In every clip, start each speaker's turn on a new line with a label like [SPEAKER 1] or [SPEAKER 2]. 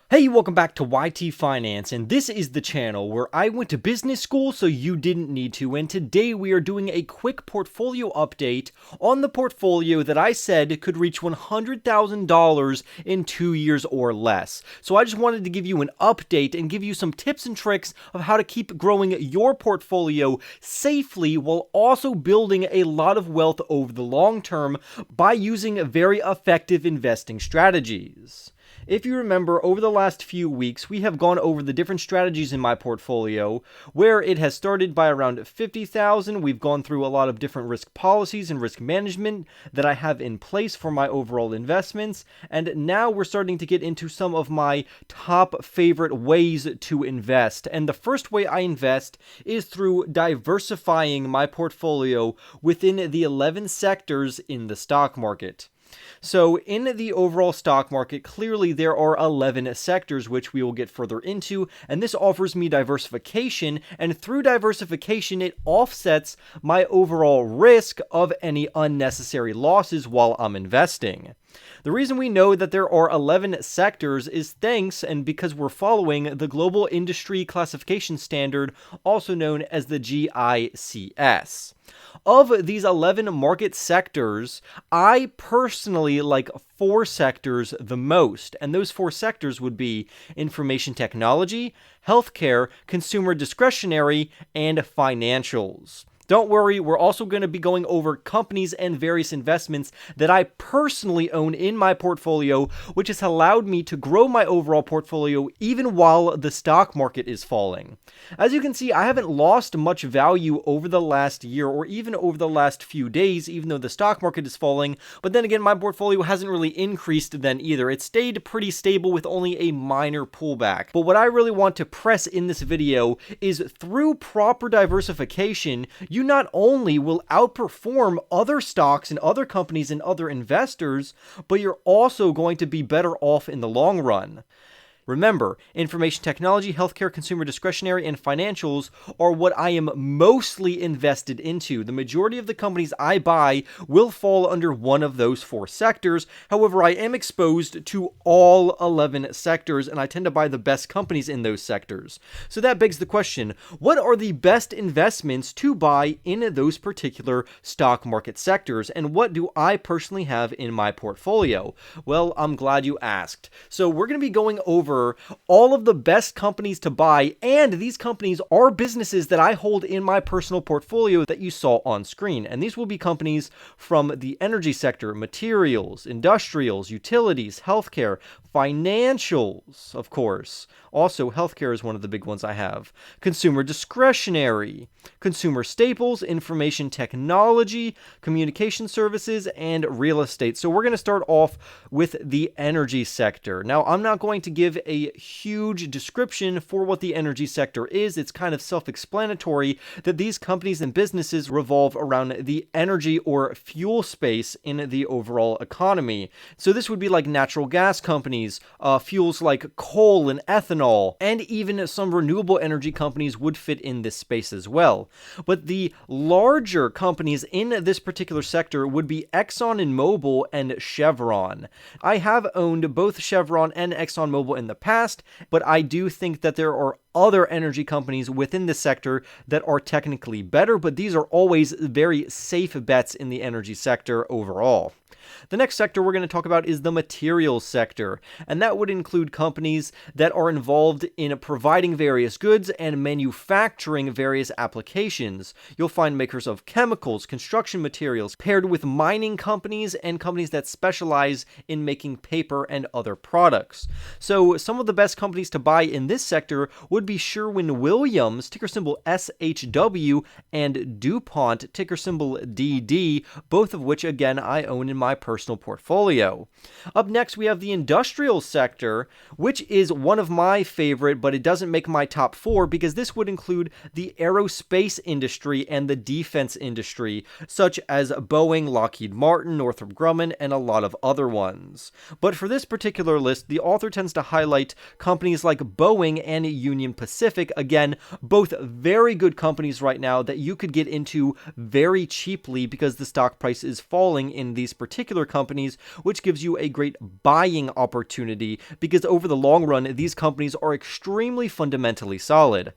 [SPEAKER 1] Hey, welcome back to YT Finance, and this is the channel where I went to business school so you didn't need to, and today we are doing a quick portfolio update on the portfolio that I said could reach $100,000 in 2 years or less. So I just wanted to give you an update and give you some tips and tricks of how to keep growing your portfolio safely while also building a lot of wealth over the long term by using very effective investing strategies. If you remember, over the last few weeks, we have gone over the different strategies in my portfolio, where it has started by around 50,000. We've gone through a lot of different risk policies and risk management that I have in place for my overall investments, and now we're starting to get into some of my top favorite ways to invest. And the first way I invest is through diversifying my portfolio within the 11 sectors in the stock market. So in the overall stock market, clearly there are 11 sectors which we will get further into, and this offers me diversification, and through diversification it offsets my overall risk of any unnecessary losses while I'm investing. The reason we know that there are 11 sectors is thanks and because we're following the Global Industry Classification Standard, also known as the GICS. Of these 11 market sectors, I personally like 4 sectors the most, and those 4 sectors would be information technology, healthcare, consumer discretionary, and financials. Don't worry, we're also going to be going over companies and various investments that I personally own in my portfolio, which has allowed me to grow my overall portfolio even while the stock market is falling. As you can see, I haven't lost much value over the last year or even over the last few days, even though the stock market is falling, but then again, my portfolio hasn't really increased then either. It stayed pretty stable with only a minor pullback. But what I really want to press in this video is through proper diversification, you not only will outperform other stocks and other companies and other investors, but you're also going to be better off in the long run. Remember, information technology, healthcare, consumer discretionary, and financials are what I am mostly invested into. The majority of the companies I buy will fall under one of those 4 sectors. However, I am exposed to all 11 sectors, and I tend to buy the best companies in those sectors. So that begs the question, what are the best investments to buy in those particular stock market sectors, and what do I personally have in my portfolio? Well, I'm glad you asked. So we're going to be going over all of the best companies to buy, and these companies are businesses that I hold in my personal portfolio that you saw on screen. And these will be companies from the energy sector, materials, industrials, utilities, healthcare, financials, of course. Also, healthcare is one of the big ones I have. Consumer discretionary, consumer staples, information technology, communication services, and real estate. So we're going to start off with the energy sector. Now, I'm not going to give a huge description for what the energy sector is. It's kind of self-explanatory that these companies and businesses revolve around the energy or fuel space in the overall economy. So this would be like natural gas companies, fuels like coal and ethanol, and even some renewable energy companies would fit in this space as well. But the larger companies in this particular sector would be Exxon and Mobil and Chevron. I have owned both Chevron and ExxonMobil in the past, but I do think that there are other energy companies within the sector that are technically better, but these are always very safe bets in the energy sector overall. The next sector we're going to talk about is the materials sector, and that would include companies that are involved in providing various goods and manufacturing various applications. You'll find makers of chemicals, construction materials, paired with mining companies and companies that specialize in making paper and other products. So some of the best companies to buy in this sector would be Sherwin-Williams, ticker symbol SHW, and DuPont, ticker symbol DD, both of which, again, I own in my personal portfolio. Up next, we have the industrial sector, which is one of my favorite, but it doesn't make my top 4 because this would include the aerospace industry and the defense industry, such as Boeing, Lockheed Martin, Northrop Grumman, and a lot of other ones. But for this particular list, the author tends to highlight companies like Boeing and Union Pacific, again, both very good companies right now that you could get into very cheaply because the stock price is falling in these particular particular companies, which gives you a great buying opportunity because over the long run, these companies are extremely fundamentally solid.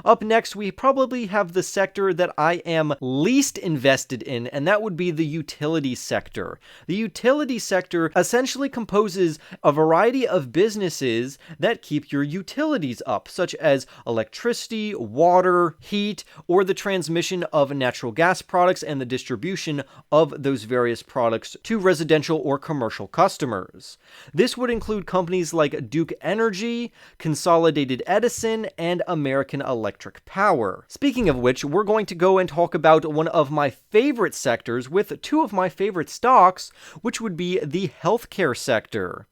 [SPEAKER 1] Up next, we probably have the sector that I am least invested in, and that would be the utility sector. The utility sector essentially composes a variety of businesses that keep your utilities up, such as electricity, water, heat, or the transmission of natural gas products and the distribution of those various products to residential or commercial customers. This would include companies like Duke Energy, Consolidated Edison, and American Electric Power. Speaking of which, we're going to go and talk about one of my favorite sectors with two of my favorite stocks, which would be the healthcare sector.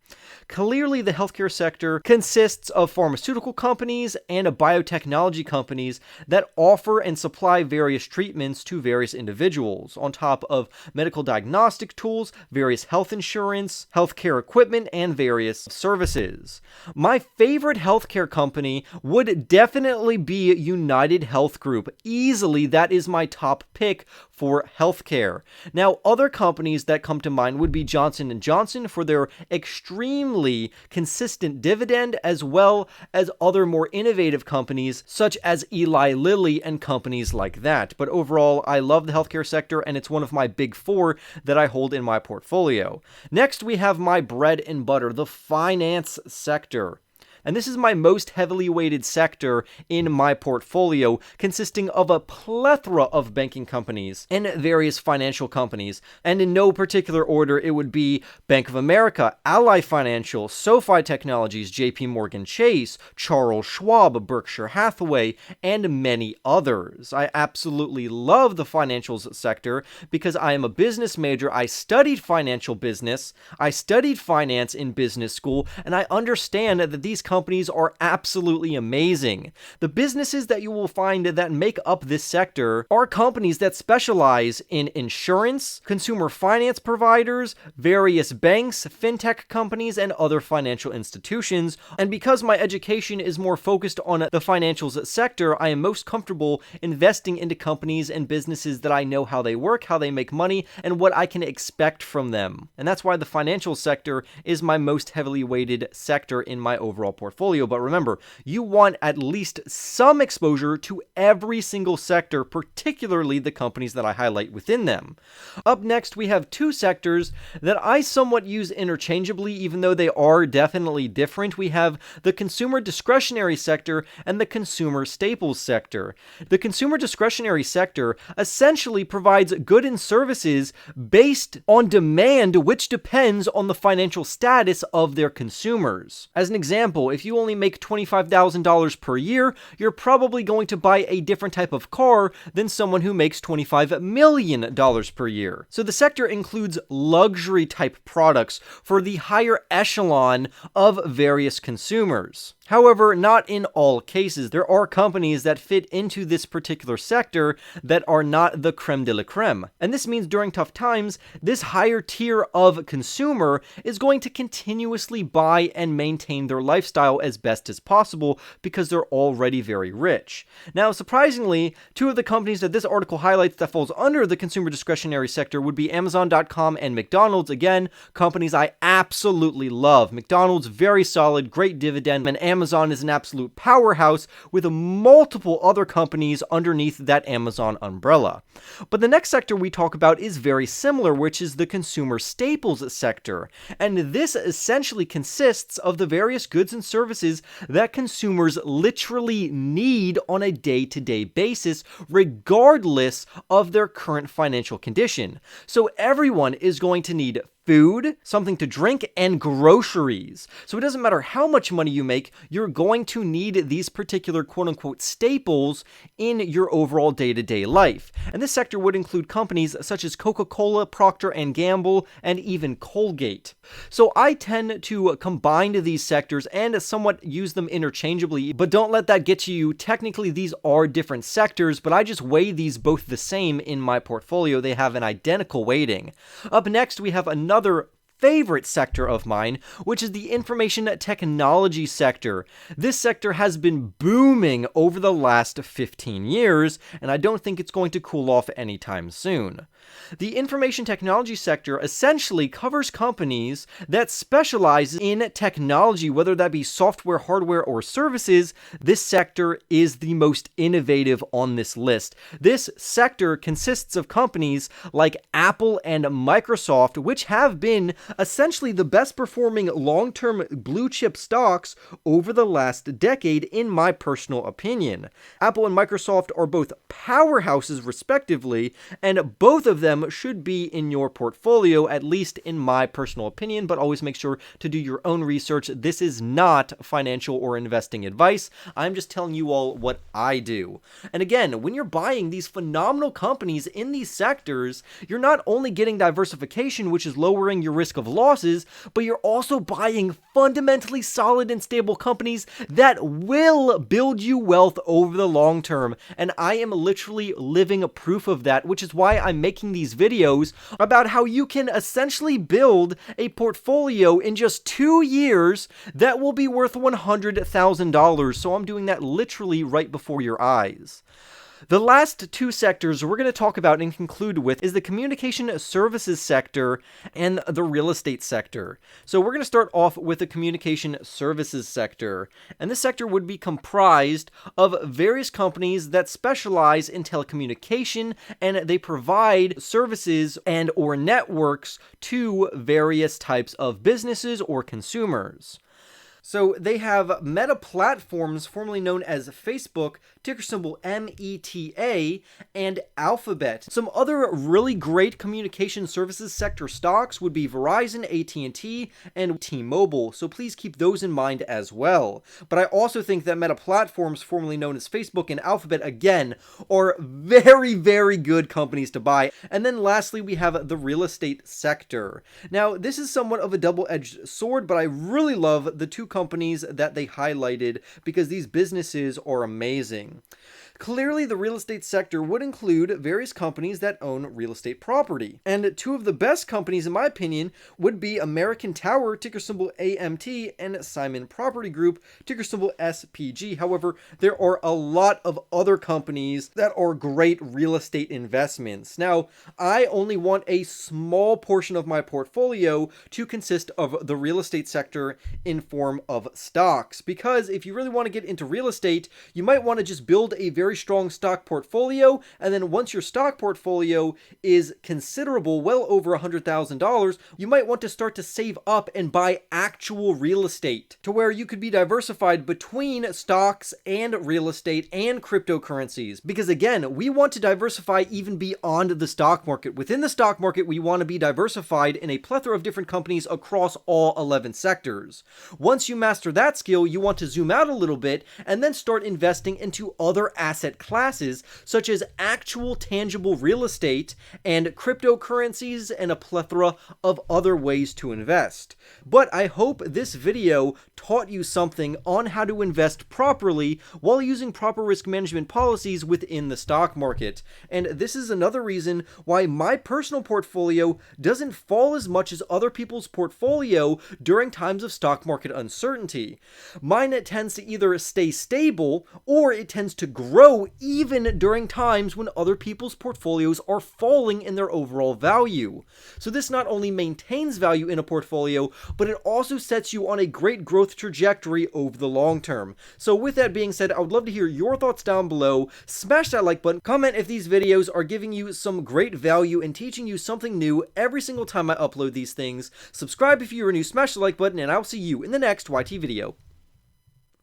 [SPEAKER 1] Clearly, the healthcare sector consists of pharmaceutical companies and biotechnology companies that offer and supply various treatments to various individuals, on top of medical diagnostic tools, various health insurance, healthcare equipment, and various services. My favorite healthcare company would definitely be United Health Group. Easily, that is my top pick for healthcare. Now, other companies that come to mind would be Johnson & Johnson for their extremely consistent dividend, as well as other more innovative companies such as Eli Lilly and companies like that. But overall, I love the healthcare sector, and it's one of my big four that I hold in my portfolio. Next, we have my bread and butter, the finance sector. And this is my most heavily weighted sector in my portfolio, consisting of a plethora of banking companies and various financial companies. And in no particular order, it would be Bank of America, Ally Financial, SoFi Technologies, JP Morgan Chase, Charles Schwab, Berkshire Hathaway, and many others. I absolutely love the financials sector because I am a business major. I studied financial business. I studied finance in business school, and I understand that these companies are absolutely amazing. The businesses that you will find that make up this sector are companies that specialize in insurance, consumer finance providers, various banks, fintech companies, and other financial institutions. And because my education is more focused on the financials sector, I am most comfortable investing into companies and businesses that I know how they work, how they make money, and what I can expect from them. And that's why the financial sector is my most heavily weighted sector in my overall portfolio. But remember, you want at least some exposure to every single sector, particularly the companies that I highlight within them. Up next, we have two sectors that I somewhat use interchangeably, even though they are definitely different. We have the consumer discretionary sector and the consumer staples sector. The consumer discretionary sector essentially provides goods and services based on demand, which depends on the financial status of their consumers. As an example, if you only make $25,000 per year, you're probably going to buy a different type of car than someone who makes $25 million per year. So the sector includes luxury type products for the higher echelon of various consumers. However, not in all cases. There are companies that fit into this particular sector that are not the creme de la creme. And this means during tough times, this higher tier of consumer is going to continuously buy and maintain their lifestyle as best as possible because they're already very rich. Now, surprisingly, two of the companies that this article highlights that falls under the consumer discretionary sector would be Amazon.com and McDonald's. Again, companies I absolutely love. McDonald's, very solid, great dividend, and Amazon is an absolute powerhouse with multiple other companies underneath that Amazon umbrella. But the next sector we talk about is very similar, which is the consumer staples sector. And this essentially consists of the various goods and services that consumers literally need on a day-to-day basis, regardless of their current financial condition. So everyone is going to need food, something to drink, and groceries. So it doesn't matter how much money you make, you're going to need these particular quote-unquote staples in your overall day-to-day life. And this sector would include companies such as Coca-Cola, Procter & Gamble, and even Colgate. So I tend to combine these sectors and somewhat use them interchangeably, but don't let that get to you. Technically, these are different sectors, but I just weigh these both the same in my portfolio. They have an identical weighting. Up next, we have another favorite sector of mine, which is the information technology sector. This sector has been booming over the last 15 years, and I don't think it's going to cool off anytime soon. The information technology sector essentially covers companies that specialize in technology, whether that be software, hardware, or services. This sector is the most innovative on this list. This sector consists of companies like Apple and Microsoft, which have been essentially the best performing long-term blue chip stocks over the last decade, in my personal opinion. Apple and Microsoft are both powerhouses respectively, and both of them should be in your portfolio, at least in my personal opinion, but always make sure to do your own research. This is not financial or investing advice. I'm just telling you all what I do. And again, when you're buying these phenomenal companies in these sectors, you're not only getting diversification, which is lowering your risk of losses, but you're also buying fundamentally solid and stable companies that will build you wealth over the long term. And I am literally living proof of that, which is why I'm making these videos about how you can essentially build a portfolio in just 2 years that will be worth $100,000. So I'm doing that literally right before your eyes. The last two sectors we're going to talk about and conclude with is the communication services sector and the real estate sector. So we're going to start off with the communication services sector. And this sector would be comprised of various companies that specialize in telecommunication, and they provide services and or networks to various types of businesses or consumers. So they have Meta Platforms, formerly known as Facebook, ticker symbol META, and Alphabet. Some other really great communication services sector stocks would be Verizon, AT&T, and T-Mobile, so please keep those in mind as well. But I also think that Meta Platforms, formerly known as Facebook, and Alphabet, again, are very, very good companies to buy. And then lastly, we have the real estate sector. Now, this is somewhat of a double-edged sword, but I really love the two companies that they highlighted because these businesses are amazing. Clearly, the real estate sector would include various companies that own real estate property. And two of the best companies, in my opinion, would be American Tower, ticker symbol AMT, and Simon Property Group, ticker symbol SPG. However, there are a lot of other companies that are great real estate investments. Now, I only want a small portion of my portfolio to consist of the real estate sector in form of stocks, because if you really want to get into real estate, you might want to just build a very strong stock portfolio, and then once your stock portfolio is considerable, well over $100,000, you might want to start to save up and buy actual real estate to where you could be diversified between stocks and real estate and cryptocurrencies. Because again, we want to diversify even beyond the stock market. Within the stock market, we want to be diversified in a plethora of different companies across all 11 sectors. Once you master that skill, you want to zoom out a little bit and then start investing into other asset classes such as actual tangible real estate and cryptocurrencies and a plethora of other ways to invest. But I hope this video taught you something on how to invest properly while using proper risk management policies within the stock market. And this is another reason why my personal portfolio doesn't fall as much as other people's portfolio during times of stock market uncertainty. Mine tends to either stay stable or it tends to grow even during times when other people's portfolios are falling in their overall value. So this not only maintains value in a portfolio, but it also sets you on a great growth trajectory over the long term. So with that being said, I would love to hear your thoughts down below. Smash that like button, comment if these videos are giving you some great value and teaching you something new every single time I upload these things. Subscribe if you're new, smash the like button, and I'll see you in the next YT video.